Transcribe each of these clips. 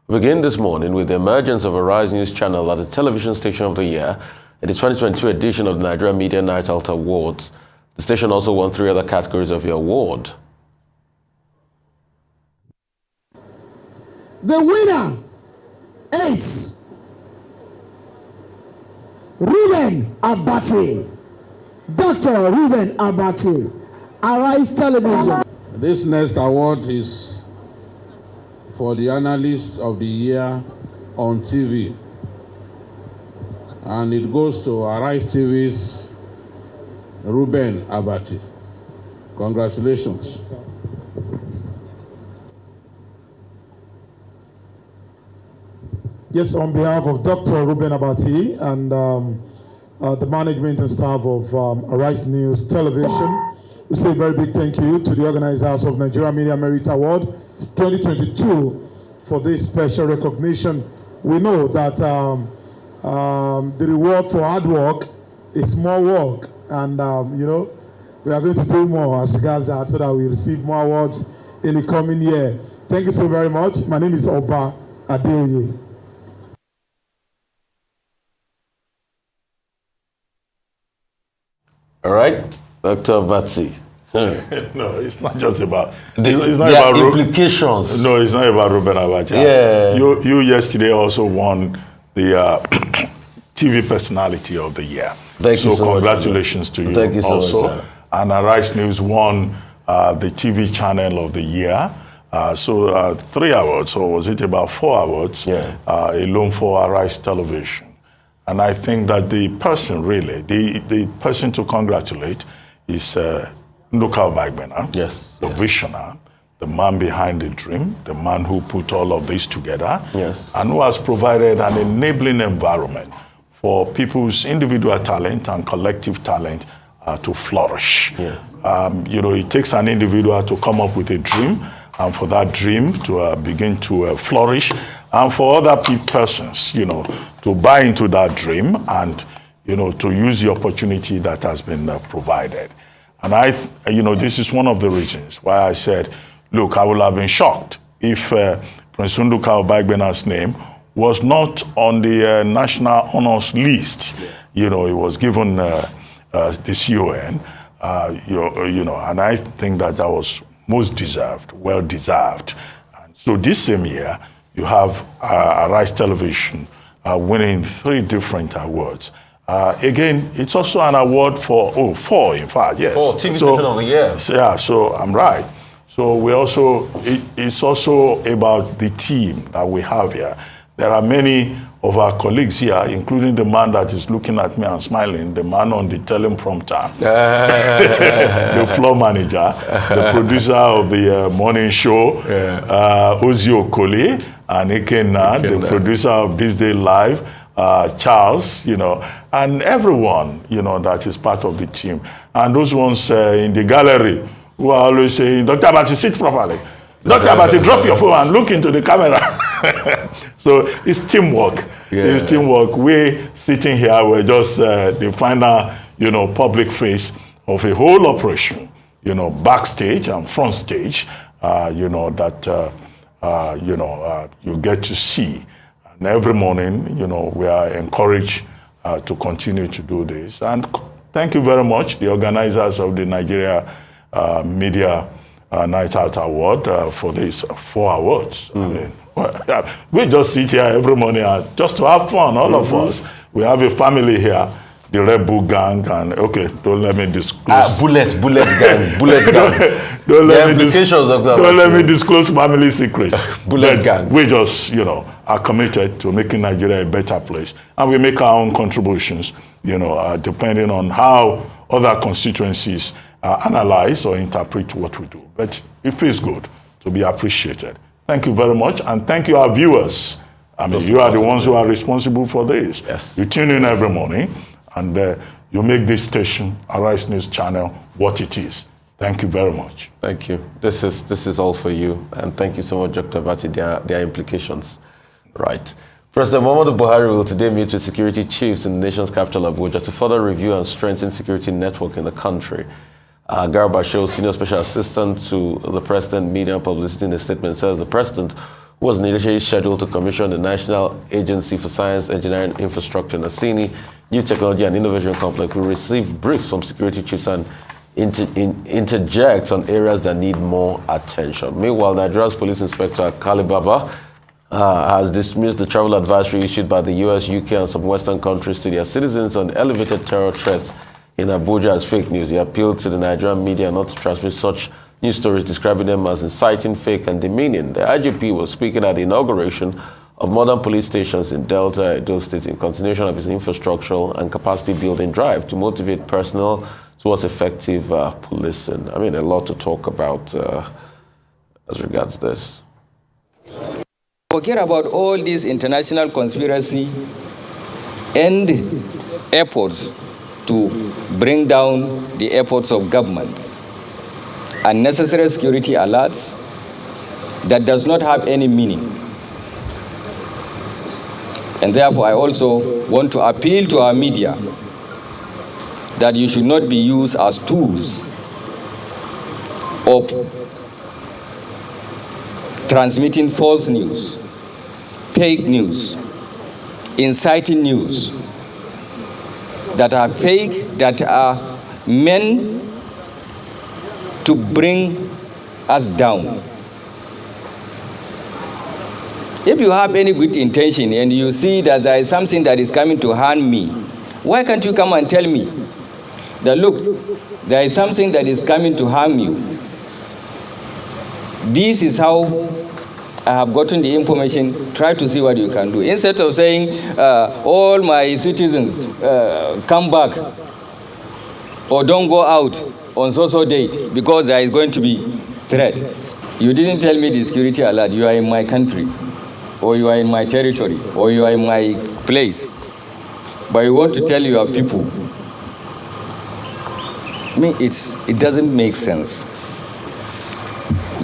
We begin this morning with the emergence of Arise News Channel as the television station of the year in the 2022 edition of the Nigeria Media Night Out Awards. The station also won 3 other categories of the award. The winner is Ruben Abati. Dr. Ruben Abati, Arise Television. This next award is for the Analyst of the Year on TV. And it goes to Arise TV's Ruben Abati. Congratulations. Yes, on behalf of Dr. Ruben Abati and the management and staff of Arise News Television, we say a very big thank you to the organizers of Nigeria Media Merit Award 2022 for this special recognition. We know that the reward for hard work is more work, and we are going to do more as regards that so that we receive more awards in the coming year. Thank you so very much. My name is Oba Adeoye. All right, Dr. Batsi. No, it's not just about. It's not about implications. No, it's not about Ruben Abati. Yeah. You yesterday also won the TV Personality of the Year. Thank you so much. Congratulations to you. Thank you so also. much. And Arise News won the TV Channel of the Year. 3 awards, or was it about 4 awards? Yeah. Alone for Arise Television. And I think that the person really, the person to congratulate is Nduka Obagbena, the visionary, the man behind the dream, the man who put all of this together, and who has provided an enabling environment for people's individual talent and collective talent to flourish. It takes an individual to come up with a dream, and for that dream to begin to flourish, and for other persons, to buy into that dream and, to use the opportunity that has been provided. And this is one of the reasons why I said, look, I would have been shocked if Prince Nduka Obagbena's name was not on the National Honors List. It was given the CON, and I think that was most deserved, well deserved. And so this same year, you have Arise Television winning 3 different awards. Again, it's also an award for 4, in fact, yes. 4 TV Station of the Year. Yeah, so I'm right. So it's also about the team that we have here. There are many of our colleagues here, including the man that is looking at me and smiling, the man on the teleprompter, the floor manager, the producer of the morning show, Ozio Okoli, and Ikenna, the producer of This Day Live, Charles, and everyone, that is part of the team. And those ones in the gallery who are always saying, Dr. Abati, sit properly. Dr. Abati, drop your phone and look into the camera. So it's teamwork. It's teamwork. We're sitting here, we're just the final, public face of a whole operation, backstage and front stage, that you get to see. And every morning, we are encouraged to continue to do this. And thank you very much, the organizers of the Nigeria Media Night Out Award for these 4 awards. I mean, we just sit here every morning just to have fun, all of us. We have a family here, the Red Bull gang, and don't let me disclose. Bullet gang. Don't let me disclose family secrets. Bullet gang. We just, are committed to making Nigeria a better place, and we make our own contributions, depending on how other constituencies analyze or interpret what we do. But it feels good to be appreciated. Thank you very much, and thank you, our viewers. I mean, you are the ones who are responsible for this. Yes. You tune in every morning, and you make this station, Arise News Channel, what it is. Thank you very much. Thank you. This is all for you, and thank you so much, Dr. Abati. There are implications. Right. President Muhammadu Buhari will today meet with security chiefs in the nation's capital, Abuja, to further review and strengthen security network in the country. Garba Shehu, Senior Special Assistant to the President, Media and Publicity, in a statement says the President who was initially scheduled to commission the National Agency for Science, Engineering, and Infrastructure, NACINI, New Technology and Innovation Complex, will receive briefs from security chiefs and interject on areas that need more attention. Meanwhile, Nigeria's police inspector, Kalibaba, has dismissed the travel advisory issued by the US, UK, and some Western countries to their citizens on elevated terror threats in Abuja as fake news. He appealed to the Nigerian media not to transmit such news stories, describing them as inciting, fake, and demeaning. The IGP was speaking at the inauguration of modern police stations in Delta, Edo State, in continuation of his infrastructural and capacity building drive to motivate personnel towards effective policing. I mean, a lot to talk about as regards this. Forget about all this international conspiracy and efforts to bring down the efforts of government. Unnecessary security alerts that does not have any meaning. And therefore, I also want to appeal to our media that you should not be used as tools of transmitting false news, fake news, inciting news that are fake, that are meant to bring us down. If you have any good intention and you see that there is something that is coming to harm me, why can't you come and tell me that, look, there is something that is coming to harm you. This is how I have gotten the information. Try to see what you can do. Instead of saying, all my citizens, come back or don't go out on so date because there is going to be threat. You didn't tell me the security alert. You are in my country, or you are in my territory, or you are in my place. But you want to tell your people. I mean, it doesn't make sense.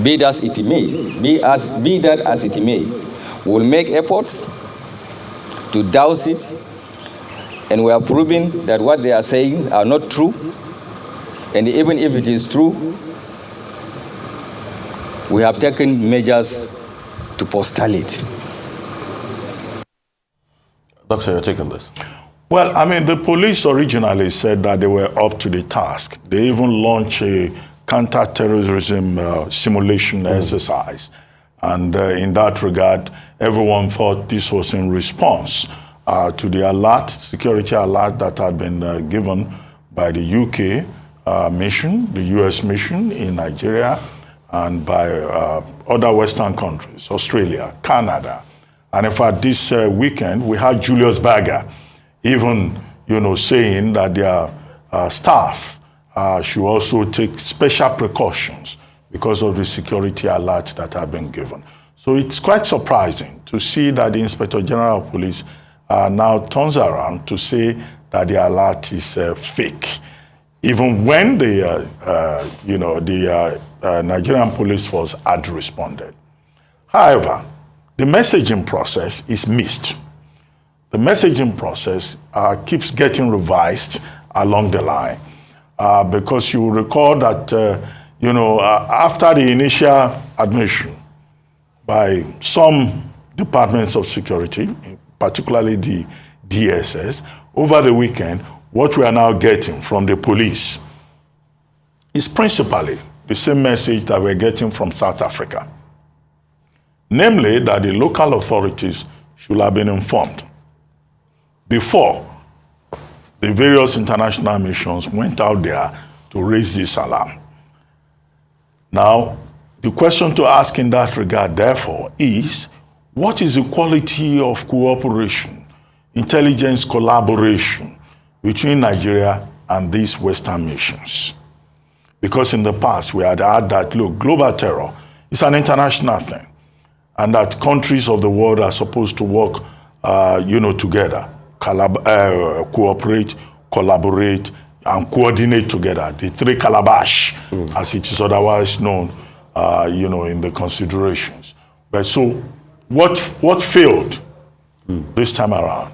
Be that as it may, be that as it may, we'll make efforts to douse it, and we are proving that what they are saying are not true. And even if it is true, we have taken measures to forestall it. Doctor, your take on this? Well, I mean, the police originally said that they were up to the task. They even launched a counter-terrorism simulation exercise. And in that regard, everyone thought this was in response to the alert, security alert that had been given by the UK mission, the US mission in Nigeria, and by other Western countries, Australia, Canada. And in fact, this weekend, we had Julius Berger even, saying that their staff should also take special precautions because of the security alert that have been given. So it's quite surprising to see that the Inspector General of Police now turns around to say that the alert is fake, even when the Nigerian police force had responded. However, the messaging process is missed. The messaging process keeps getting revised along the line because you will recall that, after the initial admission by some departments of security, particularly the DSS, over the weekend, what we are now getting from the police is principally the same message that we're getting from South Africa. Namely, that the local authorities should have been informed before the various international missions went out there to raise this alarm. Now, the question to ask in that regard, therefore, is what is the quality of cooperation, intelligence collaboration between Nigeria and these Western missions? Because in the past, we had heard that, look, global terror is an international thing, and that countries of the world are supposed to work, together, cooperate, collaborate, and coordinate together. The three calabash, as it is otherwise known, in the considerations. But so, what failed this time around?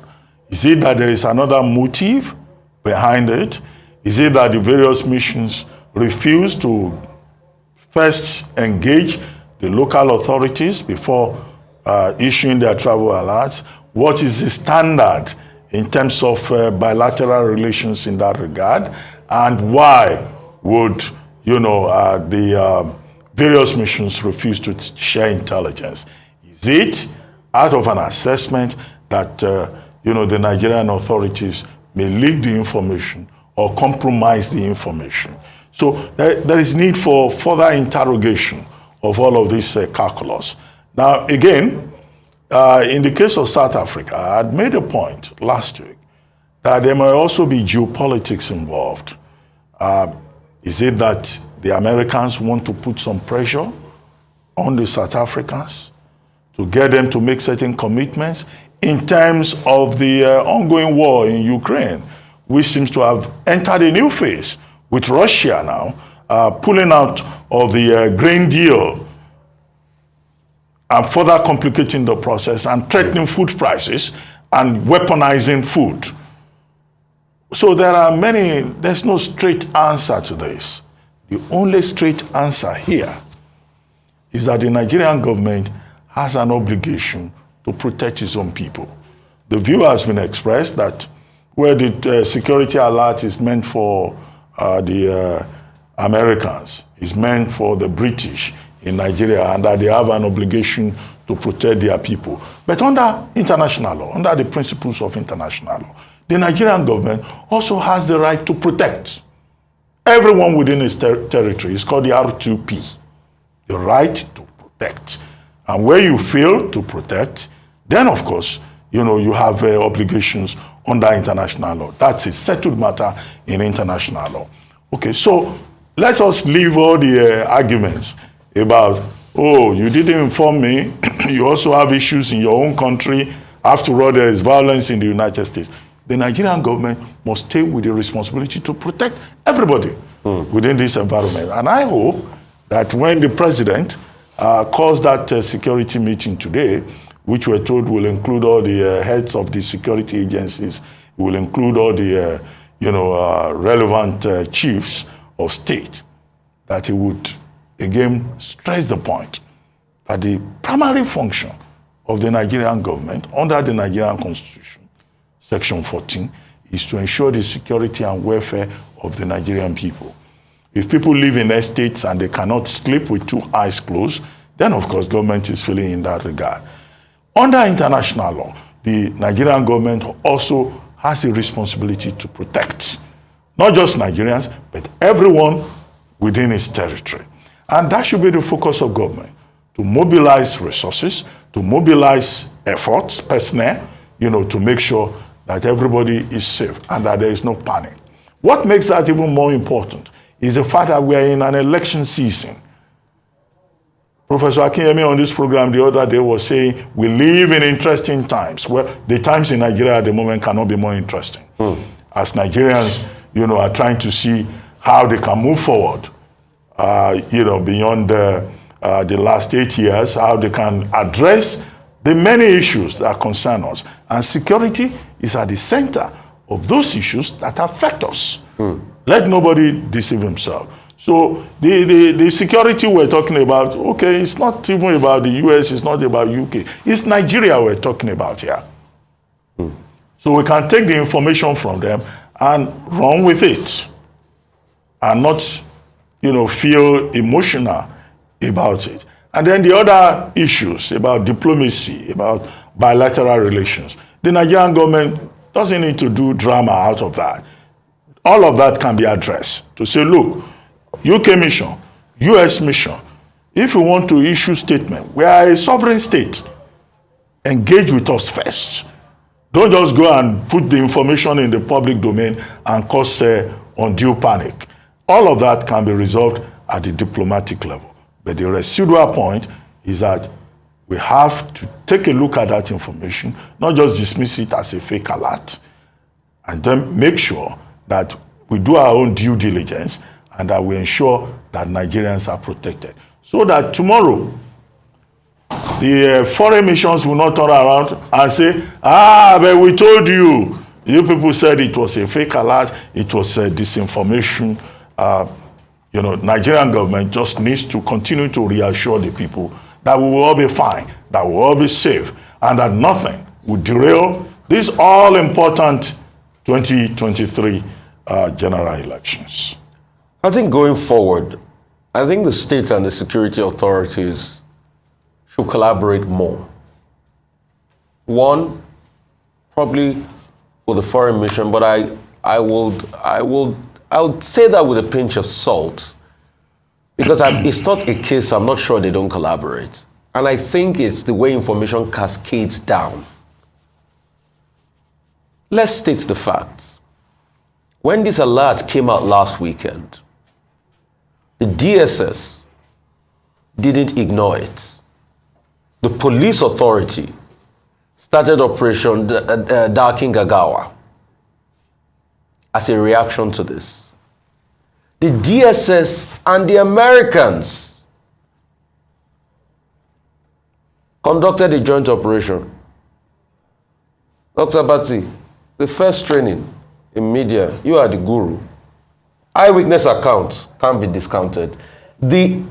Is it that there is another motive behind it? Is it that the various missions refuse to first engage the local authorities before issuing their travel alerts? What is the standard in terms of bilateral relations in that regard? And why would, the various missions refuse to share intelligence? Is it out of an assessment that, the Nigerian authorities may leak the information or compromise the information? So there is need for further interrogation of all of this calculus. Now, again, in the case of South Africa, I had made a point last week that there may also be geopolitics involved. Is it that the Americans want to put some pressure on the South Africans to get them to make certain commitments in terms of the ongoing war in Ukraine, which seems to have entered a new phase with Russia now pulling out of the grain deal and further complicating the process and threatening food prices and weaponizing food. So there's no straight answer to this. The only straight answer here is that the Nigerian government has an obligation to protect its own people. The view has been expressed that where the security alert is meant for the Americans, is meant for the British in Nigeria, and that they have an obligation to protect their people. But under international law, under the principles of international law, the Nigerian government also has the right to protect everyone within its territory. It's called the R2P, the right to protect. And where you fail to protect, then of course, you have obligations under international law. That's a settled matter in international law. Okay, so let us leave all the arguments about, oh, you didn't inform me, you also have issues in your own country. After all, there is violence in the United States. The Nigerian government must take with the responsibility to protect everybody within this environment. And I hope that when the president calls that security meeting today, which we're told will include all the heads of the security agencies, it will include all the relevant chiefs of state, that he would again stress the point that the primary function of the Nigerian government under the Nigerian Constitution, Section 14, is to ensure the security and welfare of the Nigerian people. If people live in estates and they cannot sleep with two eyes closed, then of course government is failing in that regard. Under international law, the Nigerian government also has a responsibility to protect not just Nigerians, but everyone within its territory. And that should be the focus of government, to mobilize resources, to mobilize efforts, personnel, to make sure that everybody is safe and that there is no panic. What makes that even more important is the fact that we are in an election season. Professor Akinyemi on this program the other day was saying we live in interesting times. Well, the times in Nigeria at the moment cannot be more interesting. As Nigerians, are trying to see how they can move forward, beyond the last 8 years, how they can address the many issues that concern us. And security is at the center of those issues that affect us. Let nobody deceive himself. So the security we're talking about, okay, it's not even about the US, it's not about UK. It's Nigeria we're talking about here. So we can take the information from them and run with it and not, feel emotional about it. And then the other issues about diplomacy, about bilateral relations, the Nigerian government doesn't need to do drama out of that. All of that can be addressed to say, look, UK mission, US mission, if you want to issue statement, we are a sovereign state, engage with us first. Don't just go and put the information in the public domain and cause undue panic. All of that can be resolved at the diplomatic level. But the residual point is that we have to take a look at that information, not just dismiss it as a fake alert, and then make sure that we do our own due diligence and that we ensure that Nigerians are protected. So that tomorrow, the foreign missions will not turn around and say, but we told you. You people said it was a fake alert, it was a disinformation. Nigerian government just needs to continue to reassure the people that we will all be fine, that we will all be safe, and that nothing will derail these all-important 2023 general elections. I think going forward, I think the states and the security authorities should collaborate more. One, probably with the foreign mission, but I would say that with a pinch of salt, because it's not a case, I'm not sure they don't collaborate. And I think it's the way information cascades down. Let's state the facts. When this alert came out last weekend, the DSS didn't ignore it. The police authority started Operation Darking Gagawa as a reaction to this. The DSS and the Americans conducted a joint operation. Dr. Batsi, the first training in media, you are the guru. Eyewitness accounts can't be discounted. The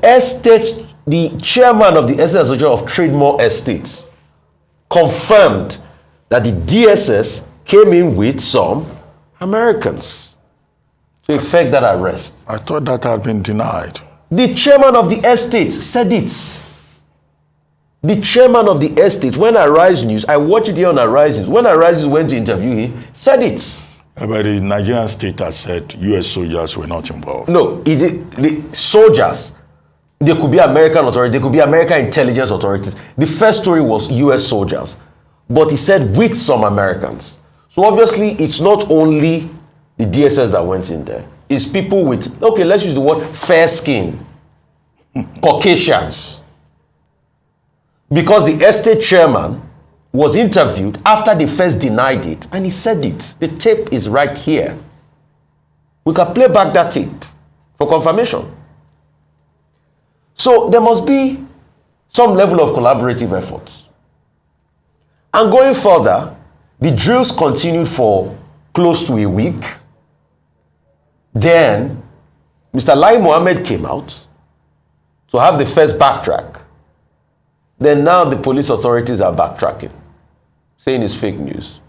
chairman of the Estate Association of Trademore Estates confirmed that the DSS came in with some Americans to effect that arrest. I thought that had been denied. The chairman of the estate said it. The chairman of the estate, when Arise News, I watched it here on Arise News, when Arise News went to interview him, said it. But the Nigerian state has said U.S. soldiers were not involved. No, the soldiers, they could be American authorities, they could be American intelligence authorities. The first story was U.S. soldiers, but he said with some Americans. So obviously, it's not only the DSS that went in there. It's people with, okay, let's use the word fair skin, Caucasians. Because the estate chairman was interviewed after they first denied it, and he said it. The tape is right here. We can play back that tape for confirmation. So there must be some level of collaborative efforts. And going further, the drills continued for close to a week. Then Mr. Lai Mohammed came out to have the first backtrack. Then now the police authorities are backtracking, saying it's fake news.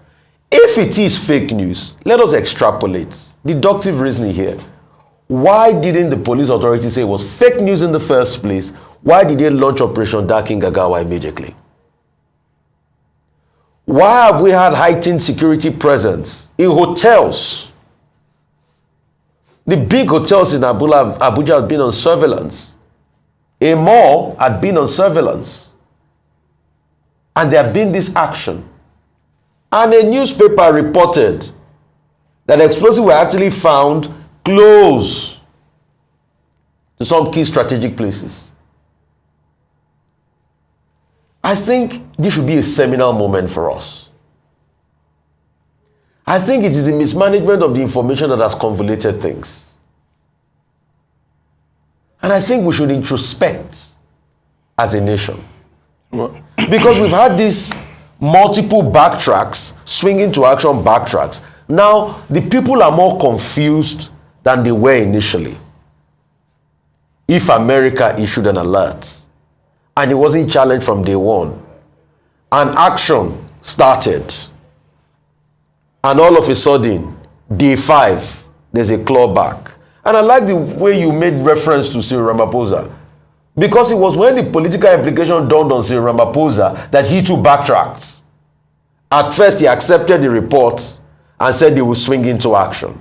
If it is fake news, let us extrapolate. Deductive reasoning here. Why didn't the police authorities say it was fake news in the first place? Why did they launch Operation Darking Gagawa immediately? Why have we had heightened security presence in hotels? The big hotels in Abuja have been on surveillance. A mall had been on surveillance. And there have been this action. And a newspaper reported that explosives were actually found close to some key strategic places. I think this should be a seminal moment for us. I think it is the mismanagement of the information that has convoluted things. And I think we should introspect as a nation. Because we've had these multiple backtracks, swinging to action backtracks. Now, the people are more confused than they were initially. If America issued an alert, and it wasn't challenged from day one, and action started, and all of a sudden, day 5, there's a clawback. And I like the way you made reference to Cyril Ramaphosa, because it was when the political implication dawned on Cyril Ramaphosa that he too backtracked. At first, he accepted the report and said he would swing into action.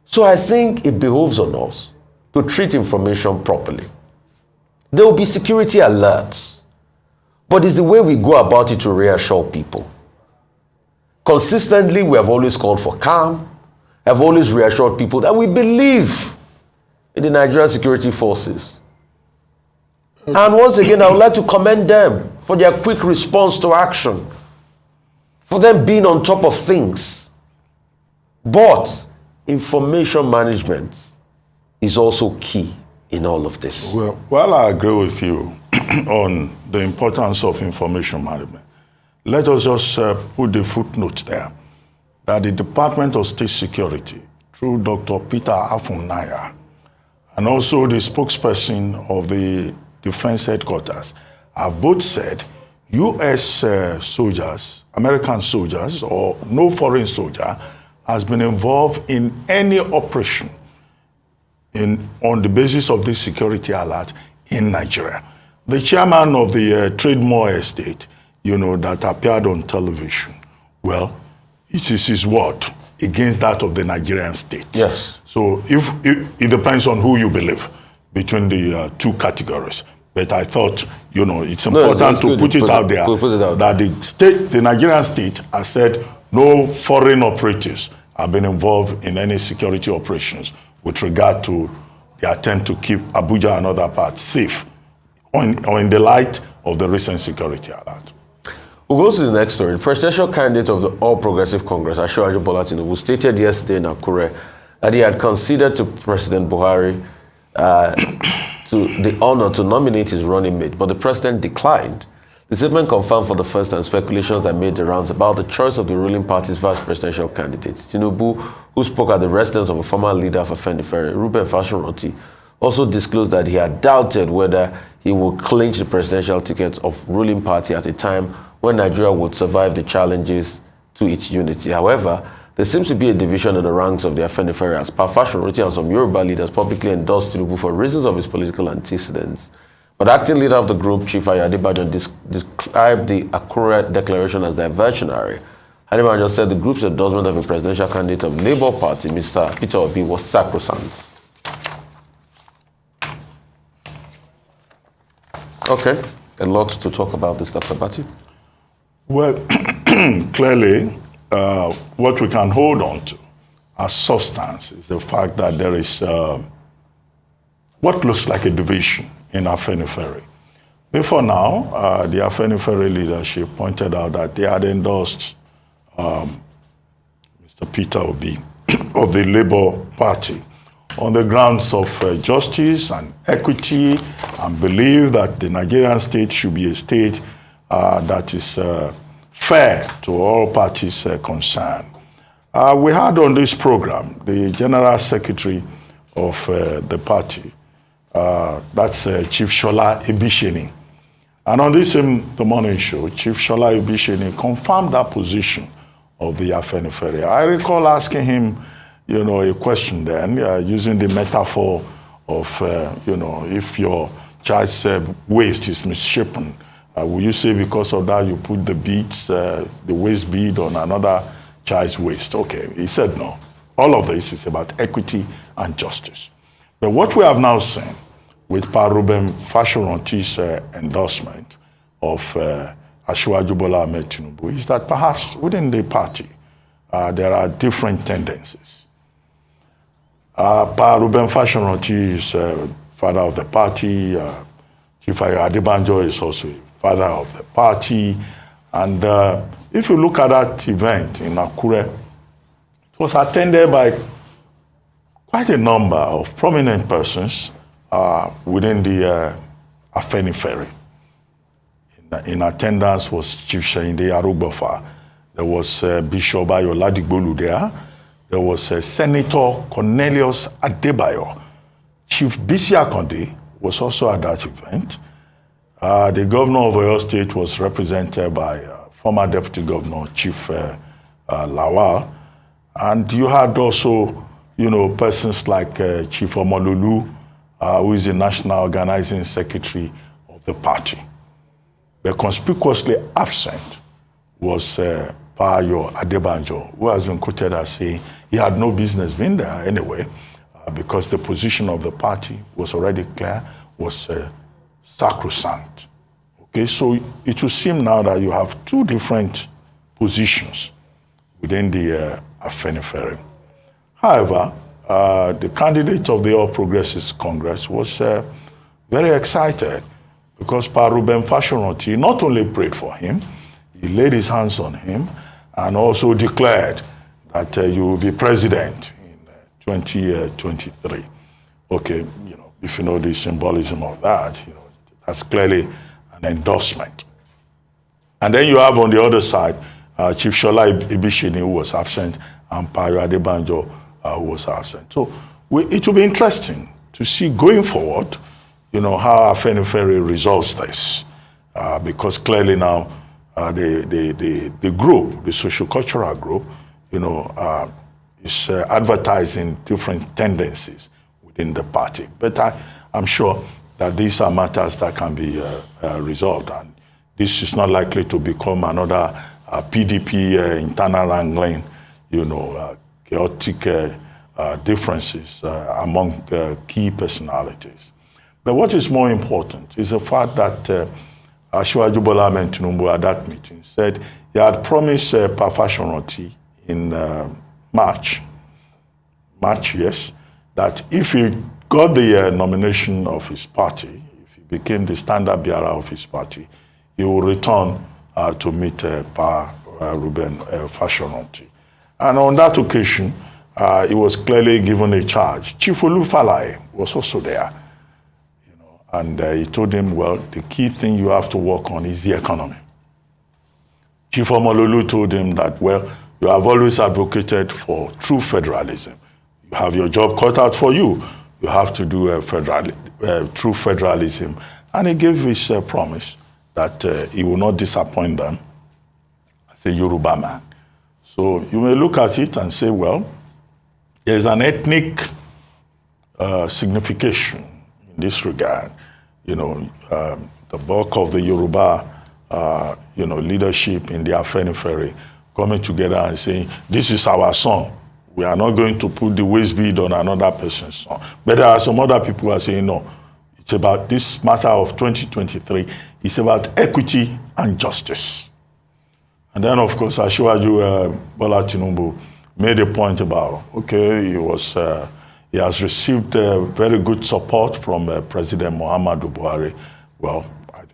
So I think it behoves on us to treat information properly. There will be security alerts, but it's the way we go about it to reassure people. Consistently, we have always called for calm, have always reassured people that we believe in the Nigerian security forces. And once again, I would like to commend them for their quick response to action, for them being on top of things. But information management is also key in all of this. Well, I agree with you on the importance of information management. Let us just put the footnote there that the Department of State Security, through Dr. Peter Afunaya, and also the spokesperson of the Defense Headquarters have both said U.S. soldiers, American soldiers, or no foreign soldier has been involved in any operation on the basis of this security alert in Nigeria. The chairman of the Trademore estate, that appeared on television, well, it is his word against that of the Nigerian state. Yes. So it depends on who you believe between the two categories. But I thought, it's important to put it out there that the Nigerian state has said no foreign operatives have been involved in any security operations with regard to the attempt to keep Abuja and other parts safe or in the light of the recent security alert. We'll go to the next story. The presidential candidate of the All Progressive Congress, Asiwaju Bola Tinubu, stated yesterday in Akure that he had conceded to President Buhari to the honor to nominate his running mate, but the president declined. The statement confirmed for the first time speculations that made the rounds about the choice of the ruling party's vice presidential candidate. Tinubu, who spoke at the residence of a former leader of Afenifere, Ruben Fashoranti, also disclosed that he had doubted whether he would clinch the presidential ticket of ruling party at a time when Nigeria would survive the challenges to its unity. However, there seems to be a division in the ranks of the Afenifere as Fashoranti and some Yoruba leaders publicly endorsed Tinubu for reasons of his political antecedents. But acting leader of the group, Chief Ayo Adebayo, described the Akure declaration as diversionary. Adebayo said the group's endorsement of a presidential candidate of Labour Party, Mr. Peter Obi, was sacrosanct. Okay, a lot to talk about this, Dr. Bati. Well, clearly, what we can hold on to as substance is the fact that there is what looks like a division in Afenifere. Before now, the Afenifere leadership pointed out that they had endorsed Mr. Peter Obi of the Labour Party on the grounds of justice and equity, and believe that the Nigerian state should be a state that is fair to all parties concerned. We had on this program the General Secretary of the party, that's Chief Shola Ibisheni. And on this The Morning Show, Chief Shola Ibisheni confirmed that position of the Afenifere. I recall asking him, a question then, using the metaphor of, if your child's waist is misshapen, will you say because of that you put the beads, the waist bead on another child's waist? Okay, he said no. All of this is about equity and justice. But what we have now seen with Ruben Fashoranti's endorsement of Asiwaju Bola Tinubu is that perhaps within the party there are different tendencies. Ruben Fashoranti is father of the party. Chief Ayo Adebayo is also father of the party. And if you look at that event in Akure, it was attended by quite a number of prominent persons within the Afenifere. In attendance was Chief Shayinde Arugbofa. There was Bishop Ayo Ladigbolu there. There was Senator Cornelius Adebayo. Chief Bisi Akonde was also at that event. The governor of Oyo State was represented by former Deputy Governor Chief Lawal. And you had also, persons like Chief Omololu, who is the National Organizing Secretary of the party. But conspicuously absent was Ayo Adebayo, who has been quoted as saying he had no business being there anyway, because the position of the party was already clear, was sacrosanct. Okay, so it will seem now that you have two different positions within the Afenifere. However, the candidate of the All Progressives Congress was very excited because Ruben Fashoranti not only prayed for him, he laid his hands on him and also declared that you will be president in 2023. Okay, if you know the symbolism of that, that's clearly an endorsement. And then you have on the other side, Chief Shola Ibisheni, who was absent, and Ayo Adebayo, who was absent. So it will be interesting to see going forward, how Afenifere resolves this. Because clearly now, the group, the socio-cultural group, is advertising different tendencies within the party. But I'm sure that these are matters that can be resolved, and this is not likely to become another PDP internal wrangling, chaotic differences among key personalities. But what is more important is the fact that Asiwaju Bola Ahmed Tinubu at that meeting said he had promised perfectionity in March, yes, that if he got the nomination of his party, if he became the standard bearer of his party, he will return to meet Pa Ruben Fashoranti. And on that occasion, he was clearly given a charge. Chief Olufalaye was also there. And he told him, well, the key thing you have to work on is the economy. Chief Omololu told him that, well, you have always advocated for true federalism. You have your job cut out for you. You have to do true federalism. And he gave his promise that he will not disappoint them as a Yoruba man. So you may look at it and say, well, there's an ethnic signification in this regard. The bulk of the Yoruba, leadership in the Afenifere coming together and saying, this is our son. We are not going to put the waist bead on another person's son. But there are some other people who are saying, no, it's about this matter of 2023. It's about equity and justice. And then, of course, Asiwaju Bola Tinubu made a point about, okay, he has received very good support from President Muhammadu Buhari. Well,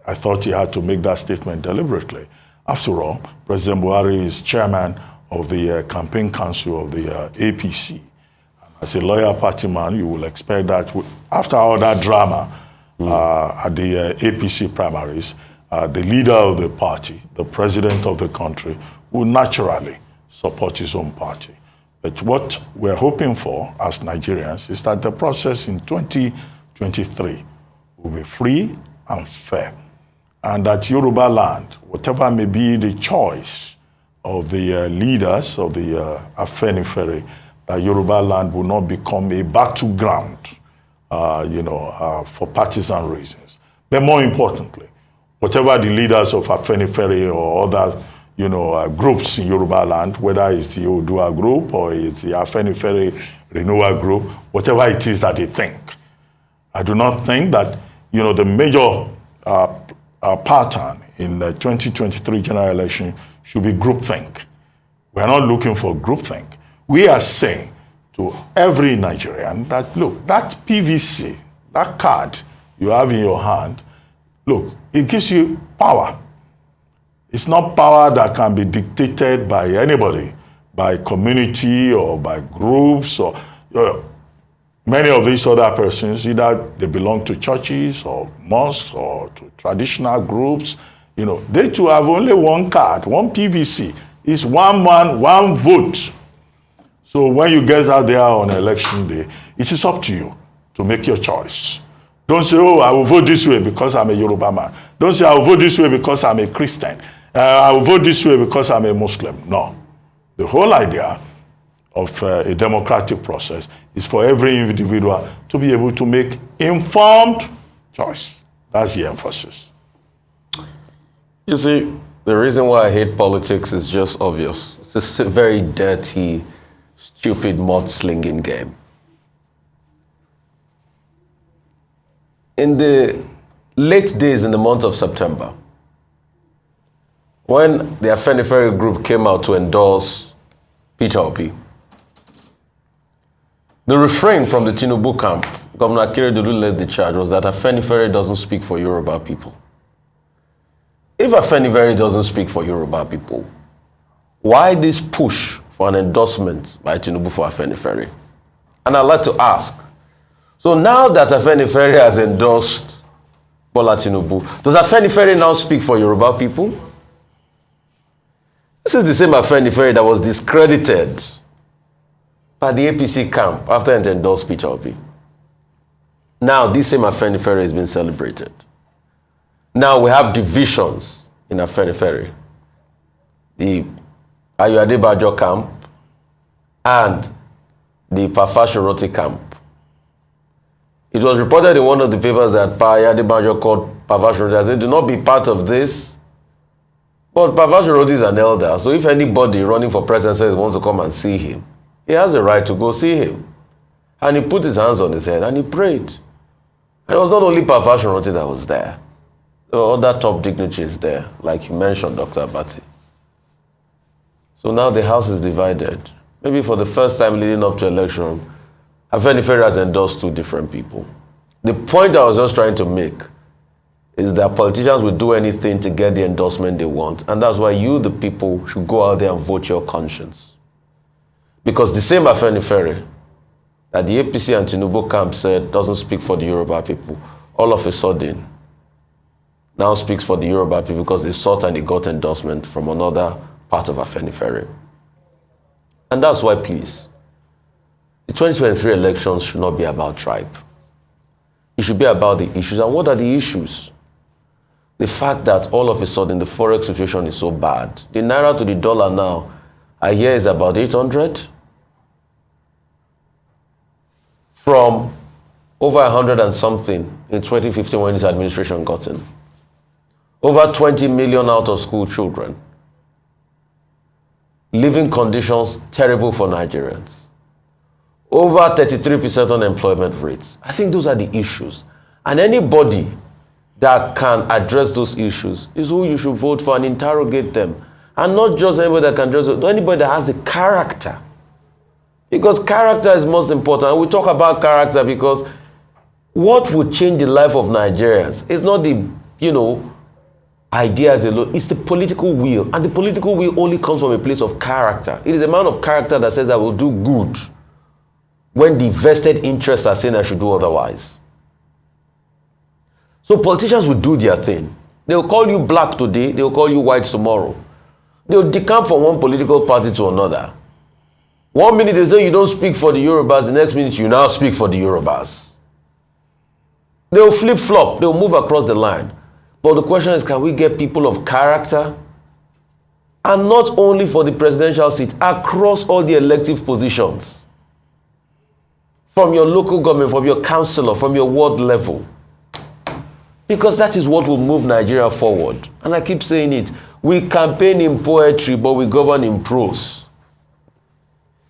I thought he had to make that statement deliberately. After all, President Buhari is chairman of the campaign council of the APC. As a loyal party man, you will expect that after all that drama at the APC primaries, the leader of the party, the president of the country, will naturally support his own party. But what we're hoping for as Nigerians is that the process in 2023 will be free and fair, and that Yoruba land, whatever may be the choice of the leaders of the Afenifere, that Yoruba land will not become a battleground, for partisan reasons. But more importantly, whatever the leaders of Afenifere or other groups in Yoruba land, whether it's the Odua group or it's the Afenifere Renewal group, whatever it is that they think. I do not think that, the major pattern in the 2023 general election should be groupthink. We are not looking for groupthink. We are saying to every Nigerian that, look, that PVC, that card you have in your hand, look, it gives you power. It's not power that can be dictated by anybody, by community or by groups or many of these other persons. Either they belong to churches or mosques or to traditional groups. They too have only one card, one PVC. It's one man, one vote. So when you get out there on election day, it is up to you to make your choice. Don't say, oh, I will vote this way because I'm a Yoruba man. Don't say, I will vote this way because I'm a Christian. I will vote this way because I'm a Muslim. No. The whole idea of a democratic process is for every individual to be able to make informed choice. That's the emphasis. You see, the reason why I hate politics is just obvious. It's a very dirty, stupid, mud-slinging game. In the late days in the month of September, when the Afenifere group came out to endorse Peter Obi, the refrain from the Tinubu camp, Governor Akeredolu led the charge, was that Afenifere doesn't speak for Yoruba people. If Afenifere doesn't speak for Yoruba people, why this push for an endorsement by Tinubu for Afenifere? And I'd like to ask, so now that Afenifere has endorsed Bola Tinubu, does Afenifere now speak for Yoruba people? This is the same Afenifere that was discredited by the APC camp after it endorsed Peter Obi. Now, this same Afenifere is being celebrated. Now, we have divisions in Afenifere. The Ayode Bajo camp and the Pafashoroti camp. It was reported in one of the papers that Ayode Bajo called Pafashoroti and said, do not be part of this. But Pafashoroti is an elder, so if anybody running for president says he wants to come and see him, he has a right to go see him. And he put his hands on his head and he prayed. And it was not only Pafashoroti that was there. There were other top dignitaries there, like you mentioned, Dr. Abati. So now the house is divided. Maybe for the first time leading up to election, Afenifere has endorsed two different people. The point I was just trying to make is that politicians will do anything to get the endorsement they want. And that's why you, the people, should go out there and vote your conscience. Because the same Afenifere that the APC and Tinubu camp said doesn't speak for the Yoruba people, all of a sudden now speaks for the Yoruba people because they sought and they got endorsement from another part of Afenifere. And that's why, please, the 2023 elections should not be about tribe. It should be about the issues. And what are the issues? The fact that all of a sudden the forex situation is so bad. The naira to the dollar now, I hear, is about 800. From over 100 and something in 2015 when this administration got in. Over 20 million out of school children. Living conditions terrible for Nigerians. Over 33% unemployment rates. I think those are the issues. And anybody that can address those issues is who you should vote for and interrogate them. And not just anybody that can address it, anybody that has the character. Because character is most important. And we talk about character because what would change the life of Nigerians is not the, ideas alone. It's the political will. And the political will only comes from a place of character. It is a man of character that says, I will do good when the vested interests are saying I should do otherwise. So politicians will do their thing. They will call you black today. They will call you white tomorrow. They will decamp from one political party to another. 1 minute they say you don't speak for the Yorubas. The next minute you now speak for the Yorubas. They will flip-flop. They will move across the line. But the question is, can we get people of character? And not only for the presidential seat, across all the elective positions. From your local government, from your councillor, from your ward level. Because that is what will move Nigeria forward. And I keep saying it. We campaign in poetry, but we govern in prose.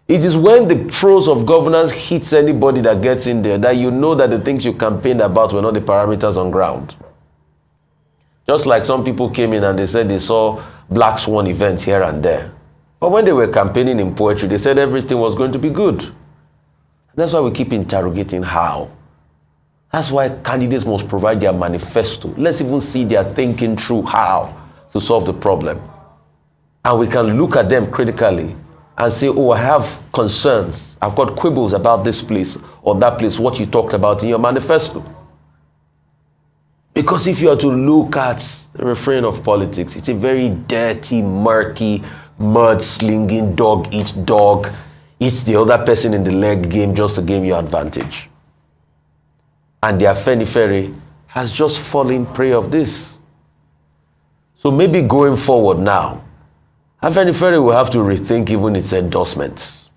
It is when the prose of governance hits anybody that gets in there that you know that the things you campaigned about were not the parameters on ground. Just like some people came in and they said they saw Black Swan events here and there. But when they were campaigning in poetry, they said everything was going to be good. That's why we keep interrogating how. That's why candidates must provide their manifesto. Let's even see their thinking through how to solve the problem. And we can look at them critically and say, oh, I have concerns. I've got quibbles about this place or that place, what you talked about in your manifesto. Because if you are to look at the refrain of politics, it's a very dirty, murky, mud-slinging, dog eats dog, eats the other person in the leg game just to gain your advantage. And the Afenifere has just fallen prey of this. So maybe going forward now, Afenifere will have to rethink even its endorsements.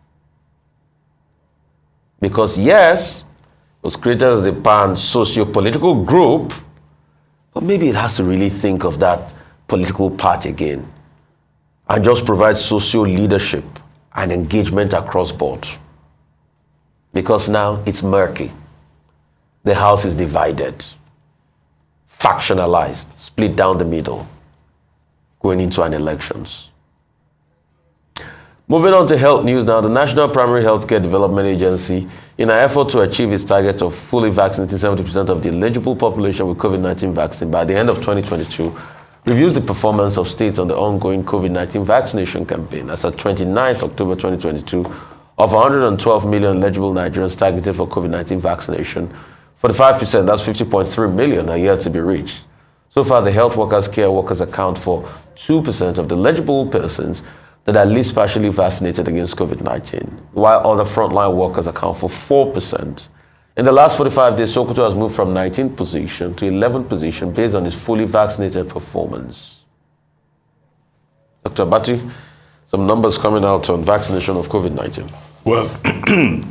Because yes, it was created as a pan-socio-political group, but maybe it has to really think of that political part again and just provide socio leadership and engagement across board. Because now it's murky. The house is divided, factionalized, split down the middle, going into an elections. Moving on to health news now, the National Primary Healthcare Development Agency, in an effort to achieve its target of fully vaccinating 70% of the eligible population with COVID-19 vaccine by the end of 2022, reviews the performance of states on the ongoing COVID-19 vaccination campaign as at 29th October 2022 of 112 million eligible Nigerians targeted for COVID-19 vaccination. 45%, that's 50.3 million, are yet to be reached. So far, the health workers, care workers account for 2% of the eligible persons that are at least partially vaccinated against COVID-19, while other frontline workers account for 4%. In the last 45 days, Sokoto has moved from 19th position to 11th position based on its fully vaccinated performance. Dr. Bati, some numbers coming out on vaccination of COVID-19. Well,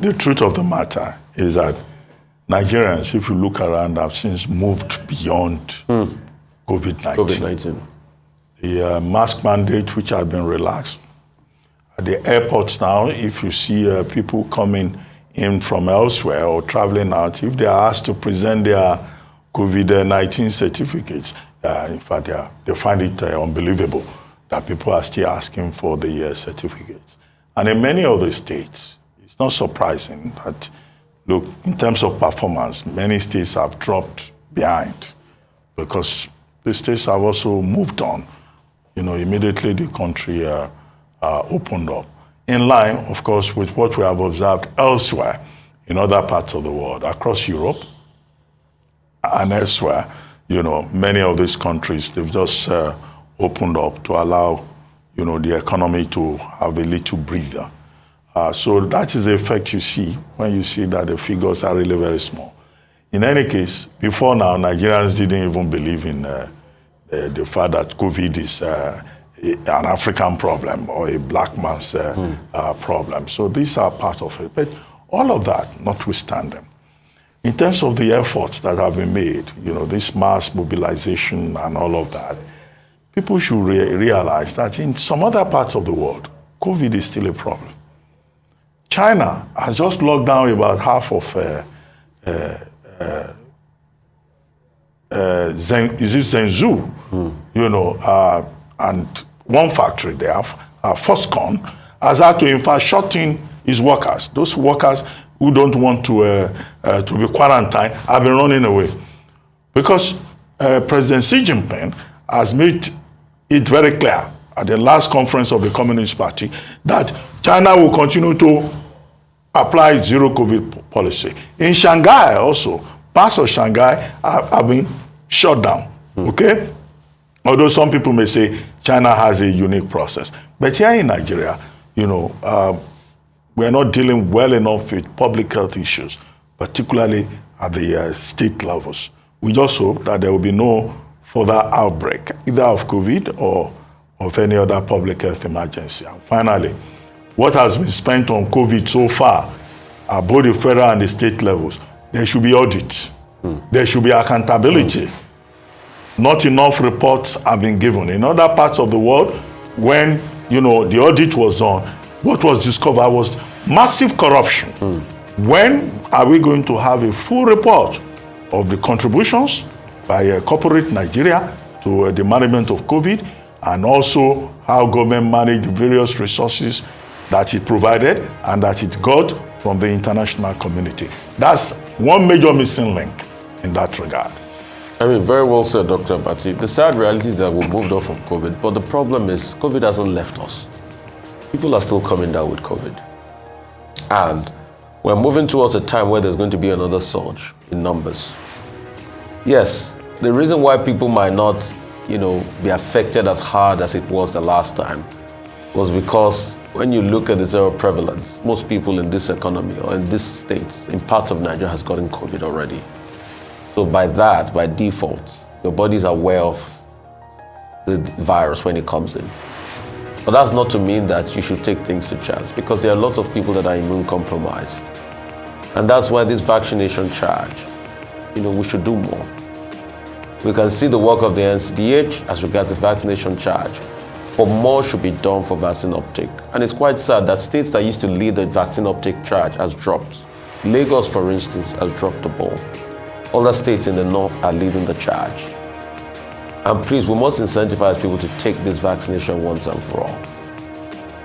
the truth of the matter is that Nigerians, if you look around, have since moved beyond COVID-19. COVID-19. The mask mandate, which has been relaxed. At the airports now, if you see people coming in from elsewhere or traveling out, if they are asked to present their COVID-19 certificates, in fact, they find it unbelievable that people are still asking for the certificates. And in many other states, it's not surprising that, look, in terms of performance, many states have dropped behind because the states have also moved on. You know, immediately the country opened up. In line, of course, with what we have observed elsewhere in other parts of the world, across Europe and elsewhere, you know, many of these countries, they've just opened up to allow, you know, the economy to have a little breather. So that is the effect you see when you see that the figures are really very small. In any case, before now, Nigerians didn't even believe in the fact that COVID is an African problem or a black man's problem. So these are part of it. But all of that notwithstanding, in terms of the efforts that have been made, you know, this mass mobilization and all of that, people should realize that in some other parts of the world, COVID is still a problem. China has just locked down about half of Zhengzhou, you know, and one factory there, Foxconn, has had to in fact shut in his workers. Those workers who don't want to be quarantined have been running away. Because President Xi Jinping has made it very clear at the last conference of the Communist Party that China will continue to apply zero COVID policy. In Shanghai also, parts of Shanghai have been shut down, okay? Although some people may say China has a unique process. But here in Nigeria, you know, we're not dealing well enough with public health issues, particularly at the state levels. We just hope that there will be no further outbreak, either of COVID or of any other public health emergency. And finally, what has been spent on COVID so far, at both the federal and the state levels, there should be audit. There should be accountability. Not enough reports have been given. In other parts of the world, when, you know, the audit was done, what was discovered was massive corruption. When are we going to have a full report of the contributions by corporate Nigeria to the management of COVID, and also how government managed the various resources that it provided and that it got from the international community? That's one major missing link in that regard. I mean, very well said, Dr. Bati. The sad reality is that we moved off from COVID, but the problem is COVID hasn't left us. People are still coming down with COVID. And we're moving towards a time where there's going to be another surge in numbers. Yes, the reason why people might not, you know, be affected as hard as it was the last time was because when you look at the zero prevalence, most people in this economy or in this state, in parts of Nigeria, has gotten COVID already. So by that, by default, your bodies are aware of the virus when it comes in. But that's not to mean that you should take things to chance, because there are lots of people that are immune compromised. And that's why this vaccination charge, you know, we should do more. We can see the work of the NCDH as regards the vaccination charge, but more should be done for vaccine uptake. And it's quite sad that states that used to lead the vaccine uptake charge has dropped. Lagos, for instance, has dropped the ball. Other states in the north are leading the charge. And please, we must incentivize people to take this vaccination once and for all.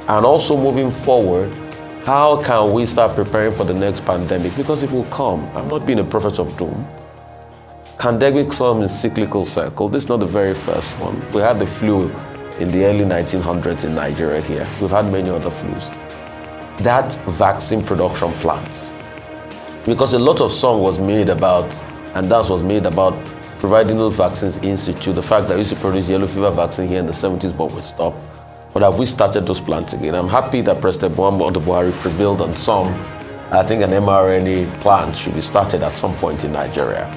And also moving forward, how can we start preparing for the next pandemic? Because it will come. I'm not being a prophet of doom. Pandemics come in cyclical cycle. This is not the very first one. We had the flu in the early 1900s in Nigeria here. We've had many other flus. That vaccine production plants. Because a lot of song was made about, and dance was made about providing those vaccines in situ. The fact that we used to produce yellow fever vaccine here in the 70s, but we stopped. But have we started those plants again? I'm happy that President Muhammadu Buhari prevailed on some I think an mRNA plant should be started at some point in Nigeria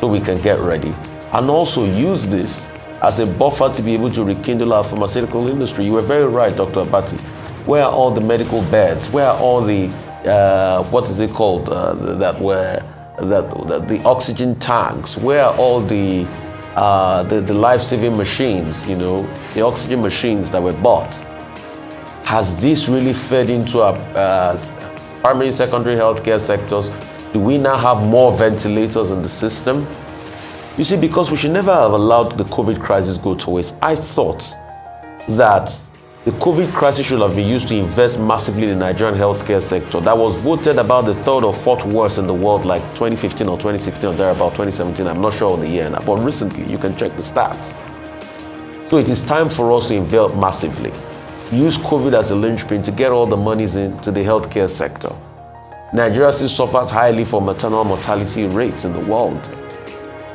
so we can get ready and also use this as a buffer to be able to rekindle our pharmaceutical industry. You were very right, Dr. Abati. Where are all the medical beds? Where are all the, what is it called, the oxygen tanks? Where are all the life-saving machines, you know, the oxygen machines that were bought? Has this really fed into our primary, secondary healthcare sectors? Do we now have more ventilators in the system? You see, because we should never have allowed the COVID crisis go to waste. I thought that the COVID crisis should have been used to invest massively in the Nigerian healthcare sector. That was voted about the third or fourth worst in the world, like 2015 or 2016 or thereabout, 2017. I'm not sure of the year now, but recently you can check the stats. So it is time for us to invest massively. Use COVID as a linchpin to get all the monies into the healthcare sector. Nigeria still suffers highly for maternal mortality rates in the world,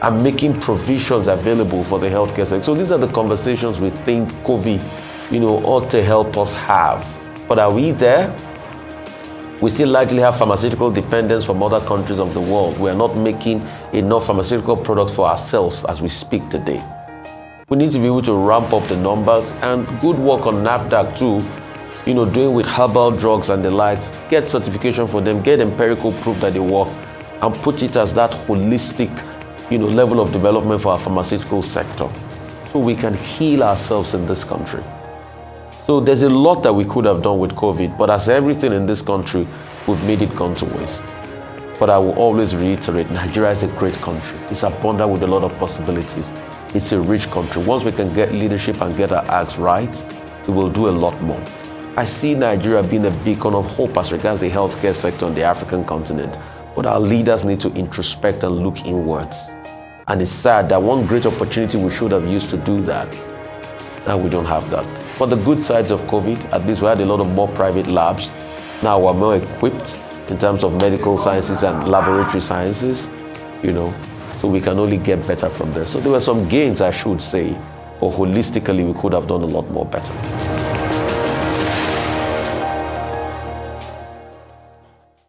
and making provisions available for the healthcare sector. So these are the conversations we think COVID, you know, ought to help us have. But are we there? We still likely have pharmaceutical dependence from other countries of the world. We are not making enough pharmaceutical products for ourselves as we speak today. We need to be able to ramp up the numbers, and good work on NAFDAC too, you know, doing with herbal drugs and the likes. Get certification for them, get empirical proof that they work, and put it as that holistic, you know, level of development for our pharmaceutical sector so we can heal ourselves in this country. So there's a lot that we could have done with COVID, but as everything in this country, we've made it gone to waste. But I will always reiterate, Nigeria is a great country. It's abundant with a lot of possibilities. It's a rich country. Once we can get leadership and get our acts right, we will do a lot more. I see Nigeria being a beacon of hope as regards the healthcare sector on the African continent, but our leaders need to introspect and look inwards. And it's sad that one great opportunity we should have used to do that, now we don't have that. But the good sides of COVID, at least we had a lot of more private labs. Now we're more equipped in terms of medical sciences and laboratory sciences, you know, so we can only get better from there. So there were some gains, I should say, but holistically we could have done a lot more better.